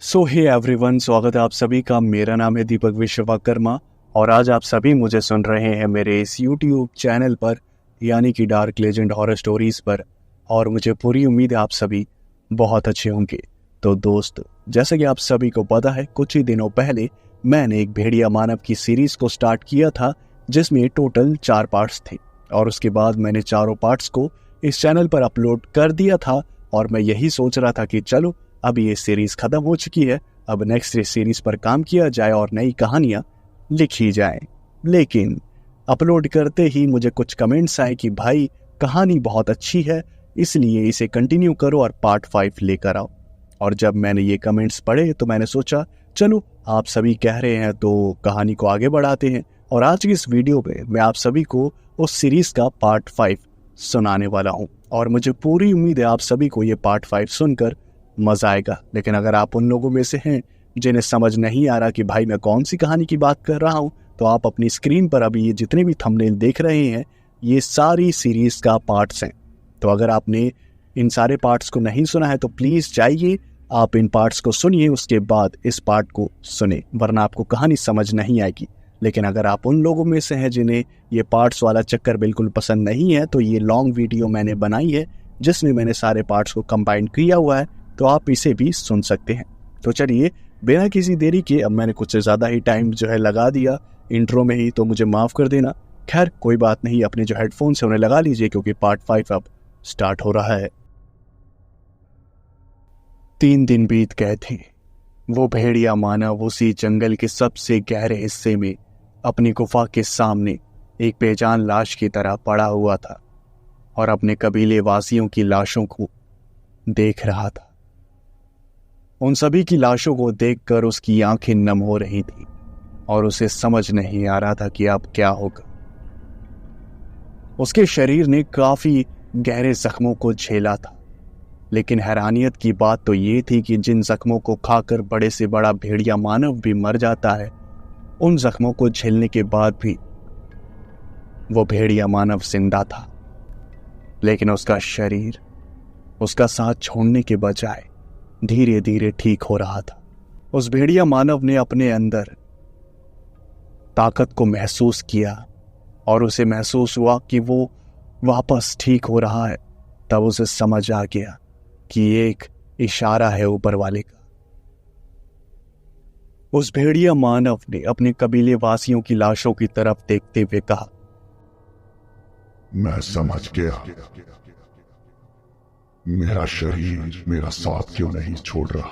सो hey everyone, स्वागत है आप सभी का। मेरा नाम है दीपक विश्वकर्मा और आज आप सभी मुझे सुन रहे हैं मेरे इस यूट्यूब चैनल पर यानी कि डार्क लेजेंड हॉरर स्टोरीज पर। और मुझे पूरी उम्मीद है आप सभी बहुत अच्छे होंगे। तो दोस्त, जैसे कि आप सभी को पता है, कुछ ही दिनों पहले मैंने एक भेड़िया मानव की सीरीज को स्टार्ट किया था जिसमें टोटल 4 पार्ट्स थे। और उसके बाद मैंने चारों पार्ट्स को इस चैनल पर अपलोड कर दिया था और मैं यही सोच रहा था कि चलो अब ये सीरीज खत्म हो चुकी है, अब नेक्स्ट सीरीज पर काम किया जाए और नई कहानियां लिखी जाए। लेकिन अपलोड करते ही मुझे कुछ कमेंट्स आए कि भाई कहानी बहुत अच्छी है, इसलिए इसे कंटिन्यू करो और पार्ट 5 लेकर आओ। और जब मैंने ये कमेंट्स पढ़े तो मैंने सोचा चलो आप सभी कह रहे हैं तो कहानी को आगे बढ़ाते हैं। और आज की इस वीडियो में मैं आप सभी को उस सीरीज का पार्ट 5 सुनाने वाला हूं और मुझे पूरी उम्मीद है आप सभी को ये पार्ट 5 सुनकर मजा आएगा। लेकिन अगर आप उन लोगों में से हैं जिन्हें समझ नहीं आ रहा कि भाई मैं कौन सी कहानी की बात कर रहा हूं, तो आप अपनी स्क्रीन पर अभी ये जितने भी थंबनेल देख रहे हैं ये सारी सीरीज का पार्ट्स हैं। तो अगर आपने इन सारे पार्ट्स को नहीं सुना है तो प्लीज जाइए, आप इन पार्ट्स को सुनिए, उसके बाद इस पार्ट को सुने, वरना आपको कहानी समझ नहीं आएगी। लेकिन अगर आप उन लोगों में से हैं जिन्हें ये पार्ट्स वाला चक्कर बिल्कुल पसंद नहीं है, तो ये लॉन्ग वीडियो मैंने बनाई है जिसमें मैंने सारे पार्ट्स को कंबाइन किया हुआ है, तो आप इसे भी सुन सकते हैं। तो चलिए बिना किसी देरी के, अब मैंने कुछ से ज़्यादा ही टाइम लगा दिया इंट्रो में ही, तो मुझे माफ़ कर देना। खैर कोई बात नहीं, अपने जो हेडफोन्स हैं उन्हें लगा लीजिए क्योंकि पार्ट 5 अब स्टार्ट हो रहा है। 3 दिन बीत गए थे। वो भेड़िया मानव उसी जंगल के सबसे गहरे हिस्से में अपनी गुफा के सामने एक बेजान लाश की तरह पड़ा हुआ था और अपने कबीले वासियों की लाशों को देख रहा था। उन सभी की लाशों को देखकर उसकी आंखें नम हो रही थी और उसे समझ नहीं आ रहा था कि अब क्या होगा। उसके शरीर ने काफी गहरे जख्मों को झेला था, लेकिन हैरानियत की बात तो ये थी कि जिन जख्मों को खाकर बड़े से बड़ा भेड़िया मानव भी मर जाता है, उन जख्मों को झेलने के बाद भी वो भेड़िया मानव जिंदा था। लेकिन उसका शरीर उसका साथ छोड़ने के बजाय धीरे धीरे ठीक हो रहा था। उस भेड़िया मानव ने अपने अंदर ताकत को महसूस किया और उसे महसूस हुआ कि वो वापस ठीक हो रहा है। तब उसे समझ आ गया कि ये एक इशारा है ऊपर वाले का। उस भेड़िया मानव ने अपने कबीले वासियों की लाशों की तरफ देखते हुए कहा, मैं समझ गया, मेरा शरीर मेरा साथ क्यों नहीं छोड़ रहा,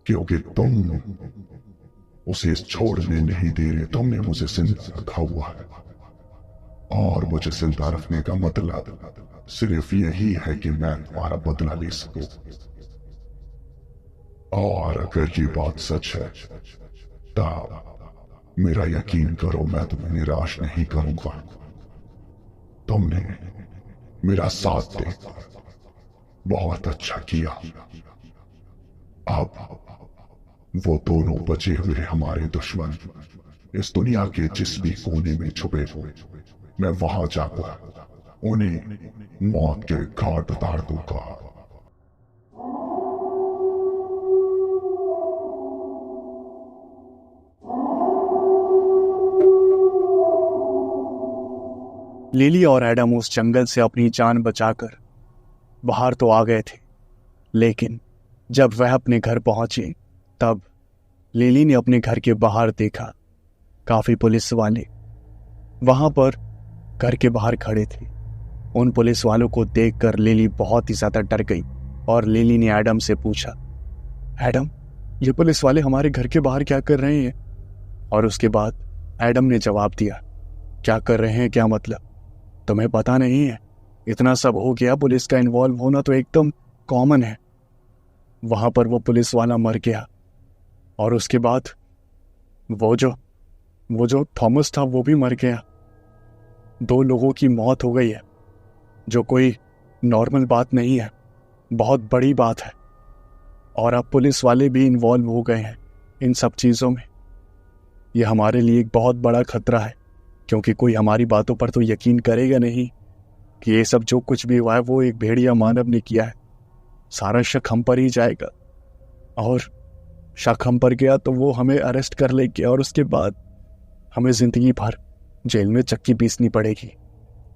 क्योंकि तुम उसे छोड़ने नहीं दे रहे। तुमने मुझे जिंदा रखा हुआ है और मुझे जिंदा रखने का मतलब सिर्फ यही है कि मैं तुम्हारा बदला ले सकूं। और अगर ये बात सच है तब मेरा यकीन करो, मैं तुम्हें निराश नहीं करूंगा। तुमने मेरा साथ देकर बहुत अच्छा किया। अब वो दोनों बचे हुए हमारे दुश्मन इस दुनिया के जिस भी कोने में छुपे हुए, मैं वहां जाकर उन्हें मौत के घाट उतार दूंगा। लिली और एडम उस जंगल से अपनी जान बचाकर बाहर तो आ गए थे, लेकिन जब वह अपने घर पहुंचे तब लिली ने अपने घर के बाहर देखा काफी पुलिस वाले वहां पर घर के बाहर खड़े थे। उन पुलिस वालों को देखकर लिली बहुत ही ज्यादा डर गई और लिली ने एडम से पूछा, एडम ये पुलिस वाले हमारे घर के बाहर क्या कर रहे हैं? और उसके बाद एडम ने जवाब दिया, क्या कर रहे हैं क्या मतलब, तुम्हें पता नहीं है? इतना सब हो गया, पुलिस का इन्वॉल्व होना तो एकदम कॉमन है। वहां पर वो पुलिस वाला मर गया और उसके बाद वो जो थॉमस था वो भी मर गया। 2 लोगों की मौत हो गई है, जो कोई नॉर्मल बात नहीं है, बहुत बड़ी बात है। और अब पुलिस वाले भी इन्वॉल्व हो गए हैं इन सब चीज़ों में। ये हमारे लिए एक बहुत बड़ा खतरा है, क्योंकि कोई हमारी बातों पर तो यकीन करेगा नहीं कि ये सब जो कुछ भी हुआ है वो एक भेड़िया मानव ने किया है। सारा शक हम पर ही जाएगा। और शक हम पर गया तो वो हमें अरेस्ट कर ले गया और उसके बाद हमें जिंदगी भर जेल में चक्की पीसनी पड़ेगी।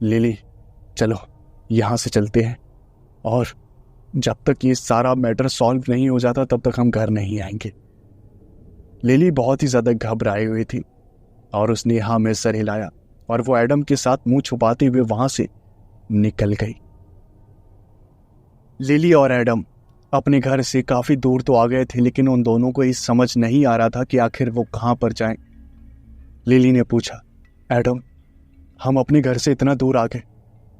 लिली, चलो यहाँ से चलते हैं, और जब तक ये सारा मैटर सॉल्व नहीं हो जाता तब तक हम घर नहीं आएंगे। लिली बहुत ही ज़्यादा घबराई हुई थी और उसने हाँ में सर हिलाया और वो एडम के साथ मुंह छुपाते हुए वहां से निकल गई। लिली और एडम अपने घर से काफ़ी दूर तो आ गए थे, लेकिन उन दोनों को ये समझ नहीं आ रहा था कि आखिर वो कहाँ पर जाएं। लिली ने पूछा, एडम, हम अपने घर से इतना दूर आ गए,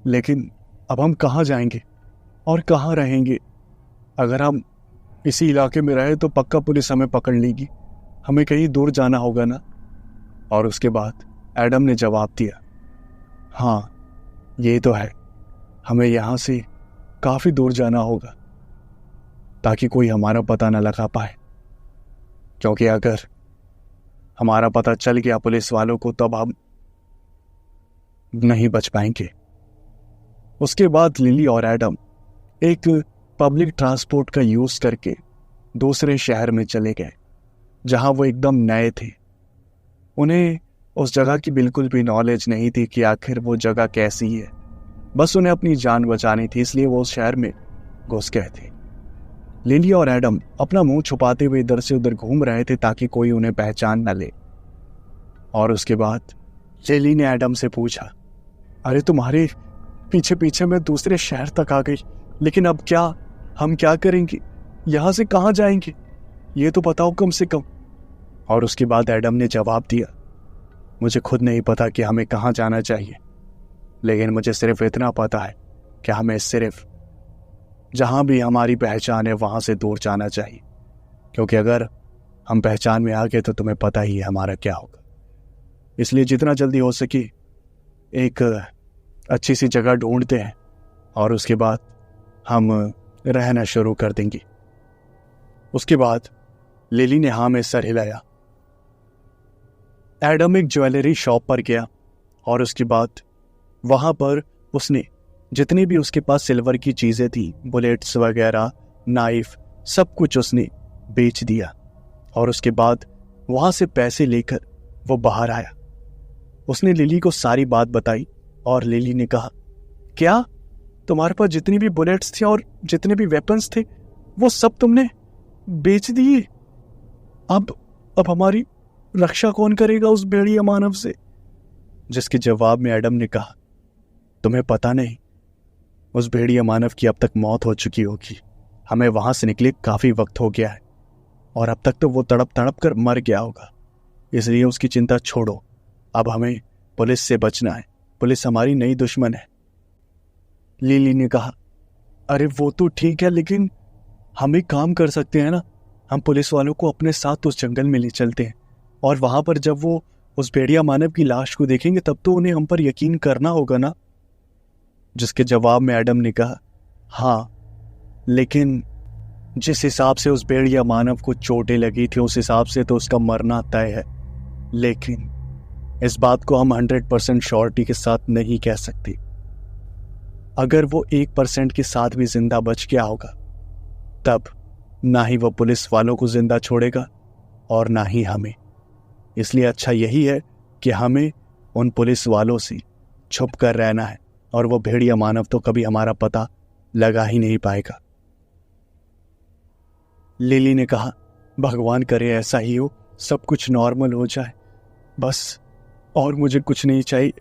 लेकिन अब हम कहाँ जाएंगे और कहाँ रहेंगे? अगर हम इसी इलाके में रहे तो पक्का पुलिस हमें पकड़ लेगी, हमें कहीं दूर जाना होगा ना। और उसके बाद एडम ने जवाब दिया, हाँ ये तो है, हमें यहाँ से काफ़ी दूर जाना होगा ताकि कोई हमारा पता न लगा पाए, क्योंकि अगर हमारा पता चल गया पुलिस वालों को तब हम नहीं बच पाएंगे। उसके बाद लिली और एडम एक पब्लिक ट्रांसपोर्ट का यूज़ करके दूसरे शहर में चले गए जहां वो एकदम नए थे। उन्हें उस जगह की बिल्कुल भी नॉलेज नहीं थी कि आखिर वो जगह कैसी है, बस उन्हें अपनी जान बचानी थी, इसलिए वो उस शहर में घुस गए थे। लिली और एडम अपना मुंह छुपाते हुए इधर से उधर घूम रहे थे ताकि कोई उन्हें पहचान न ले। और उसके बाद लिली ने एडम से पूछा, अरे तुम्हारे पीछे पीछे मैं दूसरे शहर तक आ गई, लेकिन अब क्या, हम क्या करेंगे, यहाँ से कहाँ जाएंगे, ये तो बताओ कम से कम। और उसके बाद एडम ने जवाब दिया, मुझे खुद नहीं पता कि हमें कहाँ जाना चाहिए, लेकिन मुझे सिर्फ इतना पता है कि हमें सिर्फ जहाँ भी हमारी पहचान है वहाँ से दूर जाना चाहिए, क्योंकि अगर हम पहचान में आ गए तो तुम्हें पता ही है हमारा क्या होगा। इसलिए जितना जल्दी हो सके एक अच्छी सी जगह ढूंढते हैं और उसके बाद हम रहना शुरू कर देंगे। उसके बाद लिली ने हाँ में सर हिलाया। एडम एक ज्वेलरी शॉप पर गया और उसके बाद वहां पर उसने जितनी भी उसके पास सिल्वर की चीजें थी, बुलेट्स वगैरह, नाइफ, सब कुछ उसने बेच दिया। और उसके बाद वहां से पैसे लेकर वो बाहर आया। उसने लिली को सारी बात बताई और लिली ने कहा, क्या तुम्हारे पास जितनी भी बुलेट्स थी और जितने भी वेपन्स थे वो सब तुमने बेच दिए? अब हमारी रक्षा कौन करेगा उस भेड़िया मानव से? जिसके जवाब में एडम ने कहा, तुम्हें पता नहीं, उस भेड़िया मानव की अब तक मौत हो चुकी होगी। हमें वहां से निकले काफी वक्त हो गया है और अब तक तो वो तड़प तड़प कर मर गया होगा, इसलिए उसकी चिंता छोड़ो। अब हमें पुलिस से बचना है, पुलिस हमारी नई दुश्मन है। लिली ने कहा, अरे वो तो ठीक है, लेकिन हम एक काम कर सकते हैं ना, हम पुलिस वालों को अपने साथ उस जंगल में ले चलते हैं और वहां पर जब वो उस भेड़िया मानव की लाश को देखेंगे तब तो उन्हें हम पर यकीन करना होगा ना। जिसके जवाब में एडम ने कहा, हाँ, लेकिन जिस हिसाब से उस भेड़िया मानव को चोटें लगी थी उस हिसाब से तो उसका मरना तय है, लेकिन इस बात को हम 100% श्योरिटी के साथ नहीं कह सकते। अगर वो 1% के साथ भी जिंदा बच गया होगा तब ना ही वो पुलिस वालों को जिंदा छोड़ेगा और ना ही हमें। इसलिए अच्छा यही है कि हमें उन पुलिस वालों से छुप कर रहना है और वो भेड़िया मानव तो कभी हमारा पता लगा ही नहीं पाएगा। लिली ने कहा, भगवान करे ऐसा ही हो, सब कुछ नॉर्मल हो जाए बस, और मुझे कुछ नहीं चाहिए।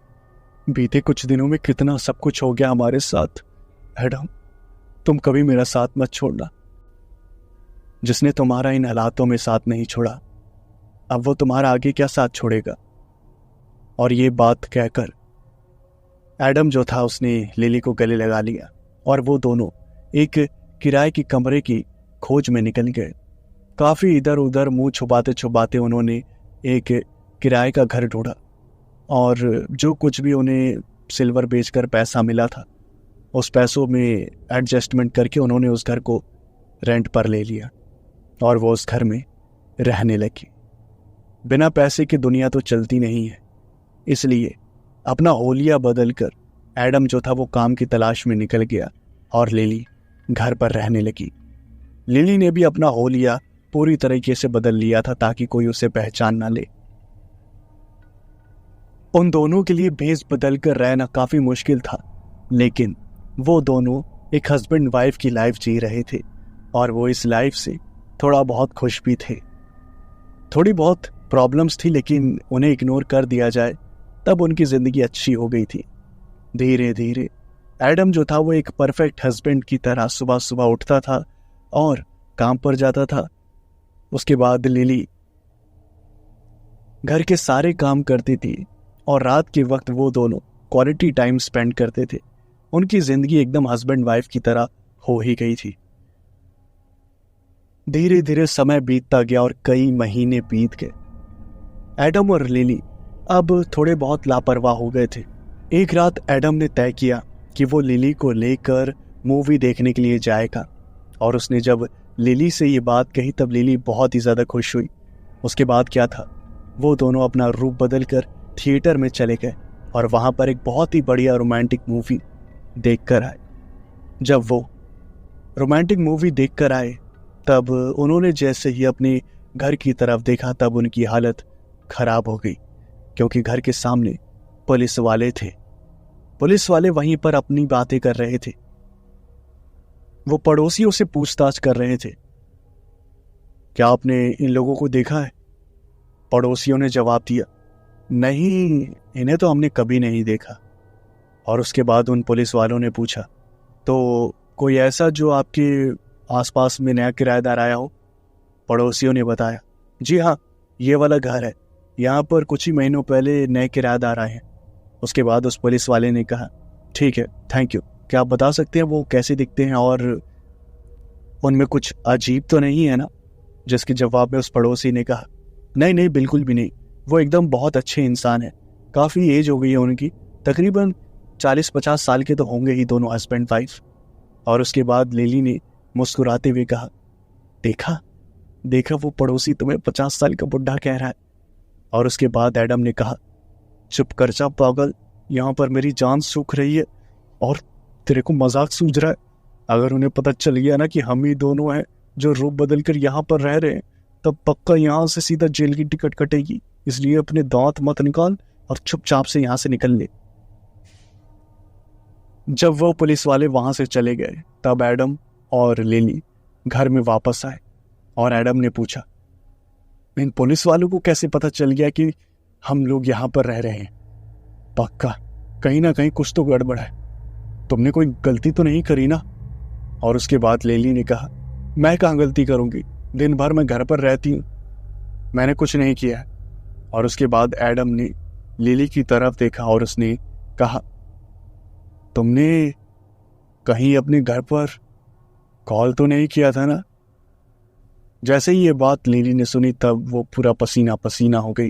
बीते कुछ दिनों में कितना सब कुछ हो गया हमारे साथ। एडम, तुम कभी मेरा साथ मत छोड़ना। जिसने तुम्हारा इन हालातों में साथ नहीं छोड़ा, अब वो तुम्हारा आगे क्या साथ छोड़ेगा। और ये बात कहकर एडम जो था उसने लिली को गले लगा लिया और वो दोनों एक किराए की कमरे की खोज में निकल गए। काफी इधर उधर मुंह छुपाते छुपाते उन्होंने एक किराए का घर ढूंढा और जो कुछ भी उन्हें सिल्वर बेचकर पैसा मिला था उस पैसों में एडजस्टमेंट करके उन्होंने उस घर को रेंट पर ले लिया और वो उस घर में रहने लगी। बिना पैसे की दुनिया तो चलती नहीं है, इसलिए अपना होलिया बदलकर एडम जो था वो काम की तलाश में निकल गया और लिली घर पर रहने लगी। लिली ने भी अपना होलिया पूरी तरीके से बदल लिया था ताकि कोई उसे पहचान ना ले। उन दोनों के लिए भेष बदल कर रहना काफी मुश्किल था, लेकिन वो दोनों एक हस्बैंड वाइफ की लाइफ जी रहे थे और वो इस लाइफ से थोड़ा बहुत खुश भी थे। थोड़ी बहुत प्रॉब्लम्स थी, लेकिन उन्हें इग्नोर कर दिया जाए तब उनकी जिंदगी अच्छी हो गई थी। धीरे धीरे एडम जो था वो एक परफेक्ट हस्बैंड की तरह सुबह सुबह उठता था और काम पर जाता था। उसके बाद लिली घर के सारे काम करती थी और रात के वक्त वो दोनों क्वालिटी टाइम स्पेंड करते थे। उनकी जिंदगी एकदम हस्बैंड वाइफ की तरह हो ही गई थी। धीरे धीरे समय बीतता गया और कई महीने बीत गए। एडम और लिली अब थोड़े बहुत लापरवाह हो गए थे। एक रात एडम ने तय किया कि वो लिली को लेकर मूवी देखने के लिए जाएगा और उसने जब लिली से ये बात कही तब लिली बहुत ही ज़्यादा खुश हुई। उसके बाद क्या था, वो दोनों अपना रूप बदल कर थिएटर में चले गए और वहाँ पर एक बहुत ही बढ़िया रोमांटिक मूवी देख कर आए। जब वो रोमांटिक मूवी देख कर आए तब उन्होंने जैसे ही अपने घर की तरफ देखा तब उनकी हालत खराब हो गई, क्योंकि घर के सामने पुलिस वाले थे। पुलिस वाले वहीं पर अपनी बातें कर रहे थे। वो पड़ोसियों से पूछताछ कर रहे थे, क्या आपने इन लोगों को देखा है? पड़ोसियों ने जवाब दिया, नहीं, इन्हें तो हमने कभी नहीं देखा। और उसके बाद उन पुलिस वालों ने पूछा, तो कोई ऐसा जो आपके आसपास में नया किराएदार आया हो? पड़ोसियों ने बताया, जी हाँ, ये वाला घर है, यहाँ पर कुछ ही महीनों पहले नए किराएदार आए हैं। उसके बाद उस पुलिस वाले ने कहा, ठीक है, थैंक यू, क्या आप बता सकते हैं वो कैसे दिखते हैं और उनमें कुछ अजीब तो नहीं है ना? जिसके जवाब में उस पड़ोसी ने कहा, नहीं नहीं, बिल्कुल भी नहीं, वो एकदम बहुत अच्छे इंसान है। काफ़ी एज हो गई है उनकी, तकरीबन 40-50 साल के तो होंगे ही दोनों हस्बैंड वाइफ। और उसके बाद लिली ने मुस्कुराते हुए कहा, देखा देखा, वो पड़ोसी तुम्हें 50 साल का बुढ़ा कह रहा है। और उसके बाद एडम ने कहा, चुप कर जा पागल, यहाँ पर मेरी जान सूख रही है और तेरे को मजाक सूझ रहा है। अगर उन्हें पता चल गया ना कि हम ही दोनों हैं जो रूप बदल कर यहाँ पर रह रहे हैं, तब पक्का यहाँ से सीधा जेल की टिकट कटेगी। इसलिए अपने दांत मत निकाल और चुपचाप से यहाँ से निकल ले। जब वो पुलिस वाले वहां से चले गए तब एडम और लिली घर में वापस आए और एडम ने पूछा, इन पुलिस वालों को कैसे पता चल गया कि हम लोग यहाँ पर रह रहे हैं? पक्का कहीं ना कहीं कुछ तो गड़बड़ है, तुमने कोई गलती तो नहीं करी ना? और उसके बाद लिली ने कहा, मैं कहाँ गलती करूंगी, दिन भर मैं घर पर रहती हूँ, मैंने कुछ नहीं किया है। और उसके बाद एडम ने लिली की तरफ देखा और उसने कहा, तुमने कहीं अपने घर पर कॉल तो नहीं किया था ना? जैसे ही ये बात लिली ने सुनी तब वो पूरा पसीना पसीना हो गई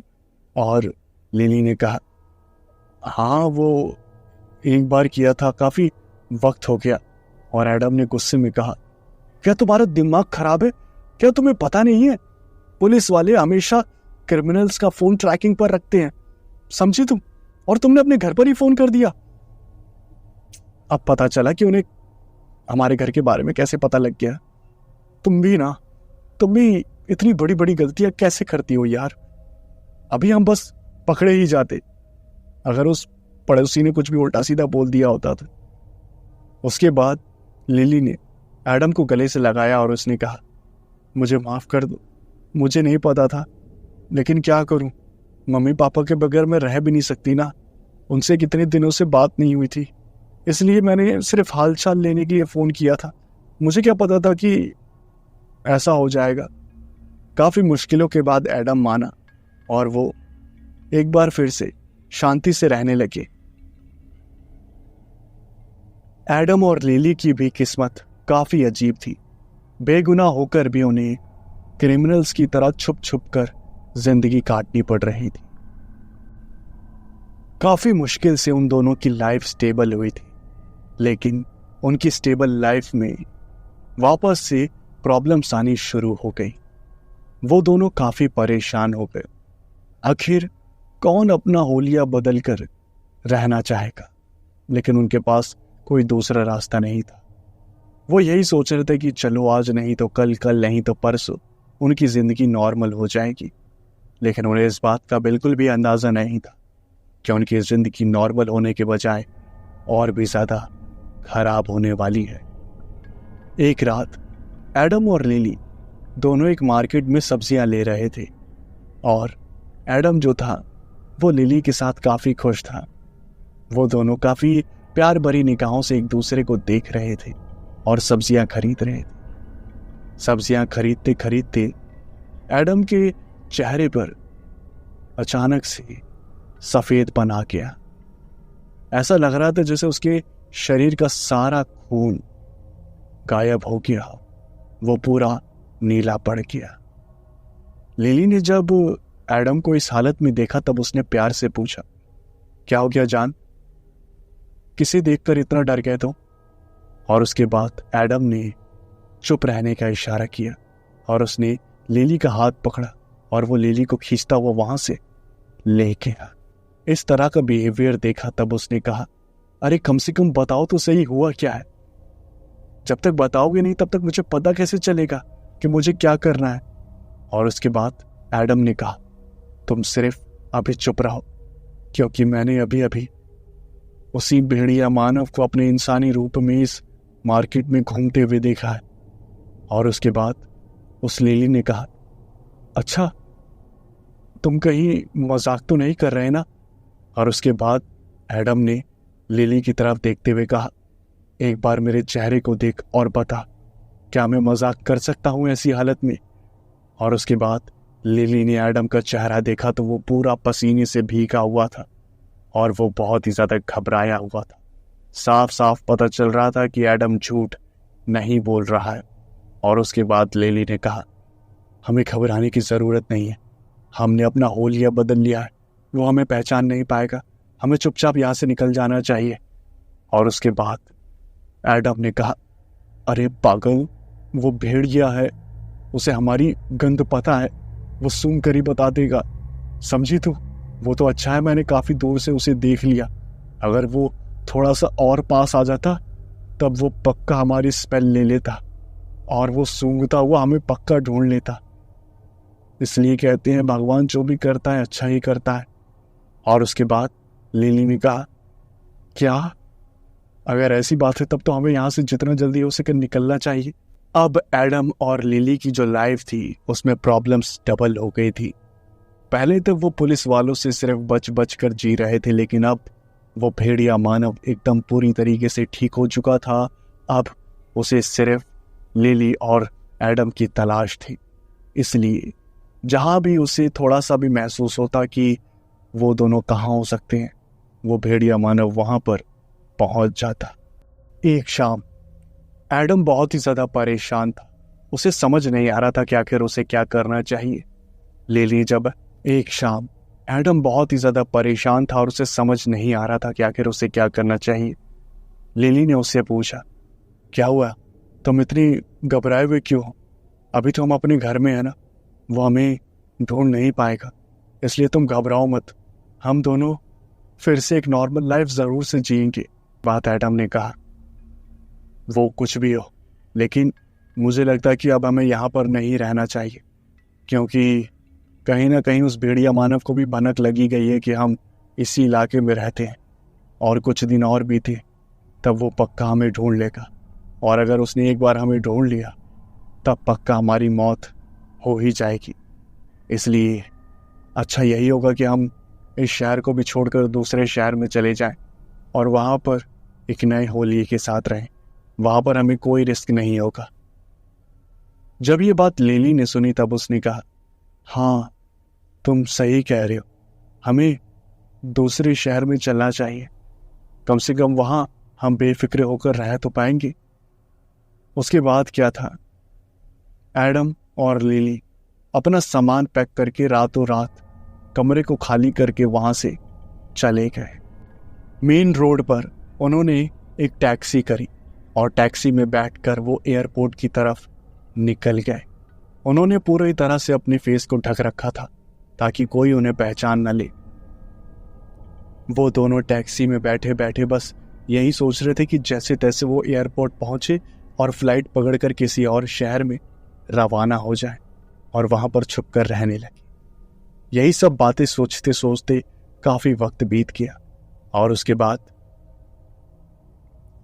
और लिली ने कहा, हाँ, वो एक बार किया था, काफी वक्त हो गया। और एडम ने गुस्से में कहा, क्या तुम्हारा दिमाग खराब है? क्या तुम्हें पता नहीं है पुलिस वाले हमेशा क्रिमिनल्स का फोन ट्रैकिंग पर रखते हैं, समझी तुम? और तुमने अपने घर पर ही फोन कर दिया। अब पता चला कि उन्हें हमारे घर के बारे में कैसे पता लग गया। तुम भी इतनी बड़ी बड़ी गलतियां कैसे करती हो यार? अभी हम बस पकड़े ही जाते अगर उस पड़ोसी ने कुछ भी उल्टा सीधा बोल दिया होता था। उसके बाद लिली ने एडम को गले से लगाया और उसने कहा, मुझे माफ कर दो, मुझे नहीं पता था, लेकिन क्या करूं, मम्मी पापा के बगैर मैं रह भी नहीं सकती ना, उनसे कितने दिनों से बात नहीं हुई थी, इसलिए मैंने सिर्फ हालचाल लेने के लिए फ़ोन किया था, मुझे क्या पता था कि ऐसा हो जाएगा। काफ़ी मुश्किलों के बाद एडम माना और वो एक बार फिर से शांति से रहने लगे। एडम और लिली की भी किस्मत काफ़ी अजीब थी। बेगुनाह होकर भी उन्हें क्रिमिनल्स की तरह छुप छुप कर जिंदगी काटनी पड़ रही थी। काफ़ी मुश्किल से उन दोनों की लाइफ स्टेबल हुई थी, लेकिन उनकी स्टेबल लाइफ में वापस से प्रॉब्लम्स आनी शुरू हो गई। वो दोनों काफ़ी परेशान हो गए। आखिर कौन अपना होलिया बदल कर रहना चाहेगा, लेकिन उनके पास कोई दूसरा रास्ता नहीं था। वो यही सोच रहे थे कि चलो आज नहीं तो कल, कल नहीं तो परसों उनकी ज़िंदगी नॉर्मल हो जाएगी। लेकिन उन्हें इस बात का बिल्कुल भी अंदाज़ा नहीं था कि उनकी ज़िंदगी नॉर्मल होने के बजाय और भी ज़्यादा खराब होने वाली है। एक रात एडम और लिली दोनों एक मार्केट में सब्जियां ले रहे थे और एडम जो था वो लिली के साथ काफ़ी खुश था। वो दोनों काफ़ी प्यार भरी निगाहों से एक दूसरे को देख रहे थे और सब्जियां खरीद रहे थे। सब्जियां खरीदते खरीदते एडम के चेहरे पर अचानक से सफ़ेदपन आ गया। ऐसा लग रहा था जैसे उसके शरीर का सारा खून गायब हो गया, वो पूरा नीला पड़ गया। लिली ने जब एडम को इस हालत में देखा तब उसने प्यार से पूछा, क्या हो गया जान, किसे देखकर इतना डर गए तुम? और उसके बाद एडम ने चुप रहने का इशारा किया और उसने लिली का हाथ पकड़ा और वो लिली को खींचता हुआ वहां से ले गया। इस तरह का बिहेवियर देखा तब उसने कहा, अरे कम से कम बताओ तो सही हुआ क्या है। जब तक बताओगे नहीं तब तक मुझे पता कैसे चलेगा कि मुझे क्या करना है। और उसके बाद एडम ने कहा, तुम सिर्फ अभी चुप रहो, क्योंकि मैंने अभी अभी उसी भेड़िया मानव को अपने इंसानी रूप में इस मार्केट में घूमते हुए देखा है। और उसके बाद उस लिली ने कहा, अच्छा तुम कहीं मजाक तो नहीं कर रहे ना? और उसके बाद एडम ने लिली की तरफ देखते हुए कहा, एक बार मेरे चेहरे को देख और बता, क्या मैं मजाक कर सकता हूं ऐसी हालत में? और उसके बाद लिली ने एडम का चेहरा देखा तो वो पूरा पसीने से भीगा हुआ था और वो बहुत ही ज़्यादा घबराया हुआ था। साफ साफ पता चल रहा था कि एडम झूठ नहीं बोल रहा है। और उसके बाद लिली ने कहा, हमें घबराने की ज़रूरत नहीं है, हमने अपना होलिया बदल लिया है, वो हमें पहचान नहीं पाएगा, हमें चुपचाप यहाँ से निकल जाना चाहिए। और उसके बाद एडम ने कहा, अरे पागल, वो भेड़िया है, उसे हमारी गंध पता है, वो सूंघ कर ही बता देगा, समझी तू? वो तो अच्छा है मैंने काफ़ी दूर से उसे देख लिया, अगर वो थोड़ा सा और पास आ जाता तब वो पक्का हमारी स्मेल ले लेता और वो सूंघता हुआ हमें पक्का ढूंढ लेता। इसलिए कहते हैं भगवान जो भी करता है अच्छा ही करता है। और उसके बाद लिली ने कहा, क्या? अगर ऐसी बात है तब तो हमें यहाँ से जितना जल्दी हो सके निकलना चाहिए। अब एडम और लिली की जो लाइफ थी उसमें प्रॉब्लम्स डबल हो गई थी। पहले तो वो पुलिस वालों से सिर्फ बच बच कर जी रहे थे, लेकिन अब वो भेड़िया मानव एकदम पूरी तरीके से ठीक हो चुका था। अब उसे सिर्फ लिली और एडम की तलाश थी। इसलिए जहाँ भी उसे थोड़ा सा भी महसूस होता कि वो दोनों कहाँ हो सकते हैं, वो भेड़िया मानव वहाँ पर पहुँच जाता। एक शाम एडम बहुत ही ज़्यादा परेशान था, उसे समझ नहीं आ रहा था कि आखिर उसे क्या करना चाहिए। लिली जब एक शाम एडम बहुत ही ज़्यादा परेशान था और उसे समझ नहीं आ रहा था कि आखिर उसे क्या करना चाहिए। लिली ने उससे पूछा, क्या हुआ, तुम इतनी घबराए हुए क्यों हो? अभी तो हम अपने घर में है ना, वो हमें ढूंढ नहीं पाएगा, इसलिए तुम घबराओ मत, हम दोनों फिर से एक नॉर्मल लाइफ ज़रूर से जिएंगे। बात एडम ने कहा, वो कुछ भी हो, लेकिन मुझे लगता है कि अब हमें यहाँ पर नहीं रहना चाहिए, क्योंकि कहीं ना कहीं उस भेड़िया मानव को भी भनक लगी गई है कि हम इसी इलाके में रहते हैं और कुछ दिन और भी थे तब वो पक्का हमें ढूंढ लेगा, और अगर उसने एक बार हमें ढूंढ लिया तब पक्का हमारी मौत हो ही जाएगी। इसलिए अच्छा यही होगा कि हम इस शहर को भी छोड़कर दूसरे शहर में चले जाएं और वहाँ पर एक नए होलिये के साथ रहें, वहाँ पर हमें कोई रिस्क नहीं होगा। जब ये बात लिली ने सुनी तब उसने कहा, हाँ तुम सही कह रहे हो, हमें दूसरे शहर में चलना चाहिए, कम से कम वहां हम बेफिक्र होकर रह तो पाएंगे। उसके बाद क्या था, एडम और लिली अपना सामान पैक करके रातों रात कमरे को खाली करके वहां से चले गए। मेन रोड पर उन्होंने एक टैक्सी करी और टैक्सी में बैठकर वो एयरपोर्ट की तरफ निकल गए। उन्होंने पूरी तरह से अपने फेस को ढक रखा था ताकि कोई उन्हें पहचान न ले। वो दोनों टैक्सी में बैठे बैठे बस यही सोच रहे थे कि जैसे तैसे वो एयरपोर्ट पहुंचे और फ्लाइट पकड़कर किसी और शहर में रवाना हो जाए और वहां पर छुप कर रहने लगी। यही सब बातें सोचते सोचते काफी वक्त बीत गया और उसके बाद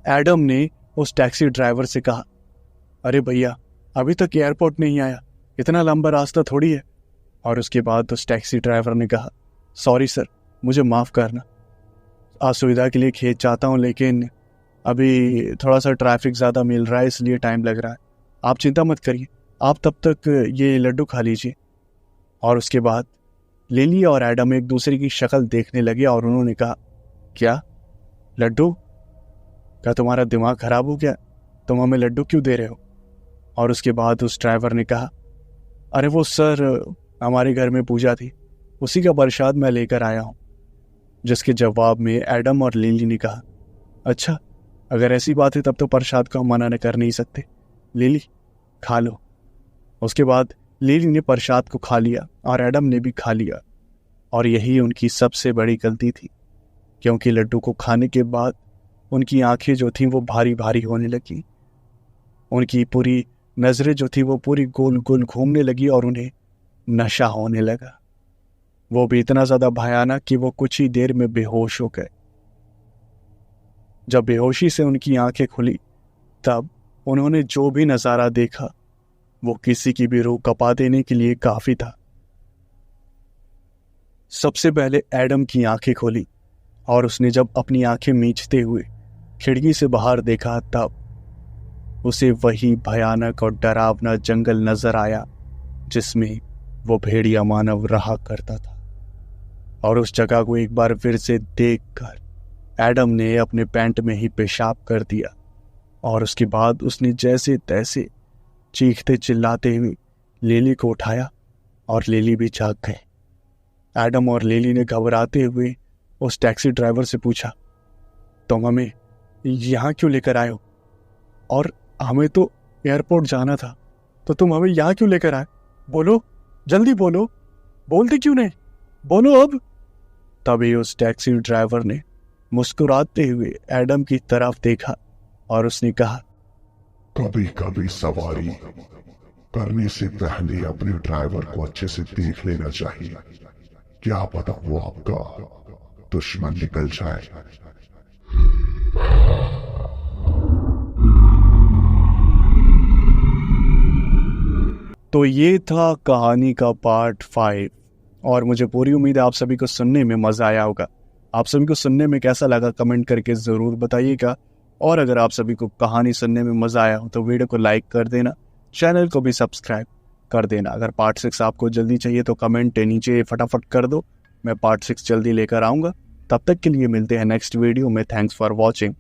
एडम ने उस टैक्सी ड्राइवर से कहा, अरे भैया अभी तक एयरपोर्ट नहीं आया, इतना लंबा रास्ता थोड़ी है। और उसके बाद उस टैक्सी ड्राइवर ने कहा, सॉरी सर, मुझे माफ़ करना, असुविधा के लिए खेद चाहता हूँ, लेकिन अभी थोड़ा सा ट्रैफिक ज़्यादा मिल रहा है इसलिए टाइम लग रहा है। आप चिंता मत करिए, आप तब तक ये लड्डू खा लीजिए। और उसके बाद लिली और एडम एक दूसरे की शक्ल देखने लगे और उन्होंने कहा, क्या लड्डू? क्या तुम्हारा दिमाग खराब हो गया? तुम हमें लड्डू क्यों दे रहे हो? और उसके बाद उस ड्राइवर ने कहा, अरे वो सर, हमारे घर में पूजा थी, उसी का प्रसाद मैं लेकर आया हूँ। जिसके जवाब में एडम और लिली ने कहा, अच्छा अगर ऐसी बात है तब तो प्रसाद को हम मना न कर नहीं सकते, लिली खा लो। उसके बाद लिली ने प्रसाद को खा लिया और एडम ने भी खा लिया। और यही उनकी सबसे बड़ी गलती थी, क्योंकि लड्डू को खाने के बाद उनकी आंखें जो थीं वो भारी भारी होने लगी। उनकी पूरी नजरें जो थी वो पूरी गोल गोल घूमने लगी और उन्हें नशा होने लगा। वो भी इतना ज्यादा भयानक कि वो कुछ ही देर में बेहोश हो गए। जब बेहोशी से उनकी आंखें खुली तब उन्होंने जो भी नजारा देखा वो किसी की भी रूह कपा देने के लिए काफी था। सबसे पहले एडम की आंखें खुली और उसने जब अपनी आंखें मींचते हुए खिड़की से बाहर देखा तब उसे वही भयानक और डरावना जंगल नजर आया जिसमें वो भेड़िया मानव रहा करता था। और उस जगह को एक बार फिर से देखकर एडम ने अपने पैंट में ही पेशाब कर दिया और उसके बाद उसने जैसे तैसे चीखते चिल्लाते हुए लिली को उठाया और लिली भी जाग गए। एडम और लिली ने घबराते हुए उस टैक्सी ड्राइवर से पूछा, तुम हमें यहाँ क्यों लेकर आए हो? और हमें तो एयरपोर्ट जाना था, तो तुम हमें यहाँ क्यों लेकर आए? बोलो, जल्दी बोलो, बोलते क्यों नहीं? बोलो अब। तभी उस टैक्सी ड्राइवर ने मुस्कुराते हुए एडम की तरफ देखा और उसने कहा, कभी कभी सवारी करने से पहले अपने ड्राइवर को अच्छे से देख लेना चाहिए, क्या पता वो आपका दुश्मन निकल जाए। तो ये था कहानी का पार्ट 5 और मुझे पूरी उम्मीद है आप सभी को सुनने में मजा आया होगा। आप सभी को सुनने में कैसा लगा कमेंट करके जरूर बताइएगा। और अगर आप सभी को कहानी सुनने में मजा आया हो तो वीडियो को लाइक कर देना, चैनल को भी सब्सक्राइब कर देना। अगर पार्ट 6 आपको जल्दी चाहिए तो कमेंट नीचे फटाफट कर दो, मैं पार्ट 6 जल्दी लेकर आऊंगा। तब तक के लिए मिलते हैं नेक्स्ट वीडियो में। Thanks for watching.